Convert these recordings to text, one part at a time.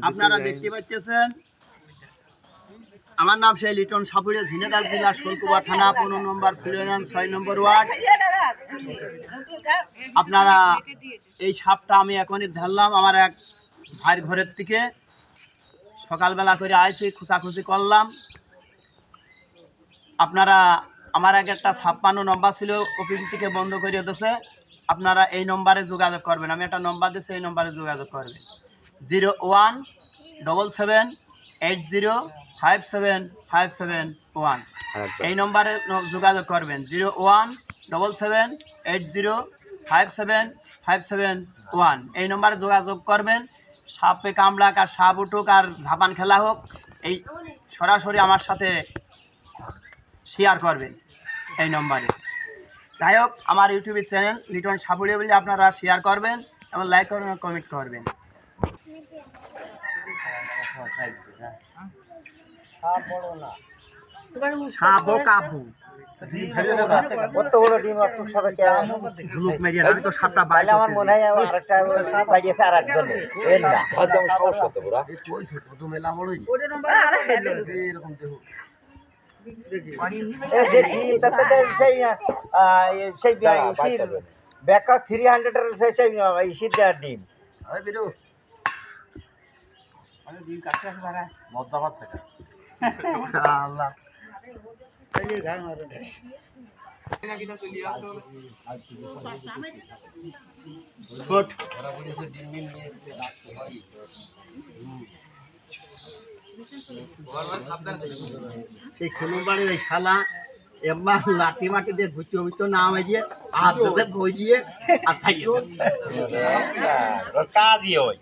আপনারা দেখতে পাচ্ছেন আমার নাম সেই লিটন সাপুড়িয়া ঝিনাইদহ জেলা শোলকুবা থানা 15 নম্বর ফ্লোরান 6 নম্বর ওয়ার্ড। আপনারা এই সাপটা আমি এখনই ধরলাম আমার এক ভাইয়ের ঘরের থেকে, সকালবেলা করে আইসি খোঁচাখুচি করলাম। আপনারা আমার আগে একটা 56 নম্বর ছিল অফিস থেকে বন্ধ করে দিয়েছে, আপনারা এই নম্বরে যোগাযোগ করবেন। আমি একটা নম্বর দিচ্ছি, এই নম্বরে যোগাযোগ করবেন 017780575751। এই নম্বরে যোগাযোগ করবেন 017780575751। এই নম্বরে যোগাযোগ করবেন। সাপে কামড়াক আর সাপ উঠুক আর ঝাপান খেলা হোক, এই সরাসরি আমার সাথে শেয়ার করবেন এই নম্বরে। যাই হোক, আমার ইউটিউবের চ্যানেল লিটন সাপুড়িয়া বলে আপনারা শেয়ার করবেন এবং লাইক করবেন, কমেন্ট করবেন। আমি তো সাপটা বাইরে আমার মনে হয় আরেকটা বাইরেছে আর একজন ব্যাকা 300-এর সেই ইসির দেওয়ার ডিম ডিম কাটতে আসে তারা মদ্দাবাদ থেকে আল্লাহ সেই খুলুমবাড়ির এই শালা এবার লাঠি মাটি দিয়ে ঘুরতে হইতো না, আমি দিয়ে হাত বই দিয়ে কাজই হয়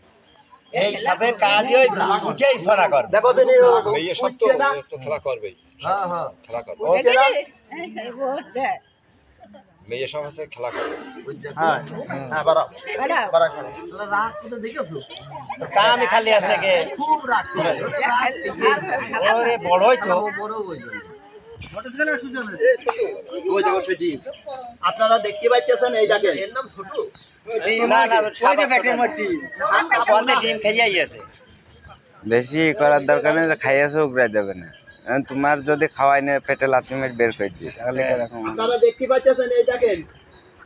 এই সাপের কাজই হয় উঠেই ছড়া করবে। দেখো তো এই সব তো খেলা করবে। হ্যাঁ হ্যাঁ খেলা করবে, মেয়ে সব আছে খেলা করবে। হ্যাঁ হ্যাঁ বাড়া বাড়া করে রাগ তো দেখেছো কামই খালি আছে কে খুব রাগ করে ওরে বড়ই তো বড় হই যায় মোটরসাইকেলের সুযোগ আছে ওই যাও সেটি আপনারা দেখতে পাচ্ছেন। এই দেখেন এর নাম ছোট না না ওইটা ব্যাটের মধ্যে কোনটা ডিম খাইয়াই আছে, বেশি করার দরকার নেই, খাইয়াছে উগড়াই যাবে না। তোমার যদি খাওয়াই না পেটে লাথি মেরে বের করে দিই তাহলে এরকম। আপনারা দেখতে পাচ্ছেন এই দেখেন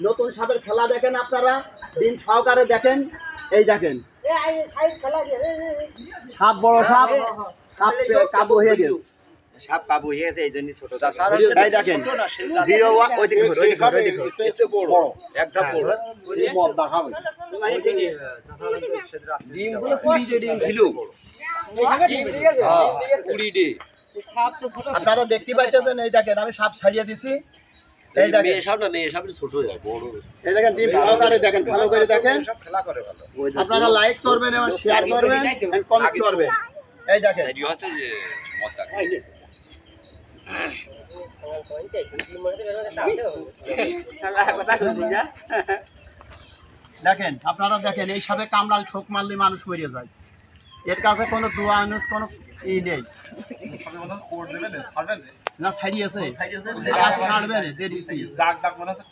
নতুন সাপের খেলা দেখেন, আপনারা ডিম সহকারে দেখেন। এই দেখেন সাপ বড় সাপ, সাপ কাবু হয়ে গেছে, সাপ কাবু হয়ে গেছে এই জন্য ছোট। এই দেখেন 01 ওই দিকে বড় একটা বড় এই মদ্দা খাবে ডিমগুলো 20 ডিম ছিল আপনারা দেখতে পাচ্ছেন। এই দেখেন আমি সাপ ছাড়িয়ে দিছি। এই দেখেন এই সাপটা নেই, সাপটা ছোট হয়ে যায় বড়। এই দেখেন ডিম সহকারে দেখেন, ভালো করে দেখেন। সব খেলা করে ভালো। আপনারা লাইক করবেন এবং শেয়ার করবেন এবং কমেন্ট করবেন। এই দেখেন ভিডিও আছে যে মদ্দা দেখেন। আপনারা দেখেন এই সাপে কামড়াল ঠোক মারলে মানুষ মরে যায়, এর কাছে কোনো দোয়া আনুস কোনো ই নেই না। ছাড়িয়েছে ছাড়বেন দেরি দাগ দাগ মনে হচ্ছে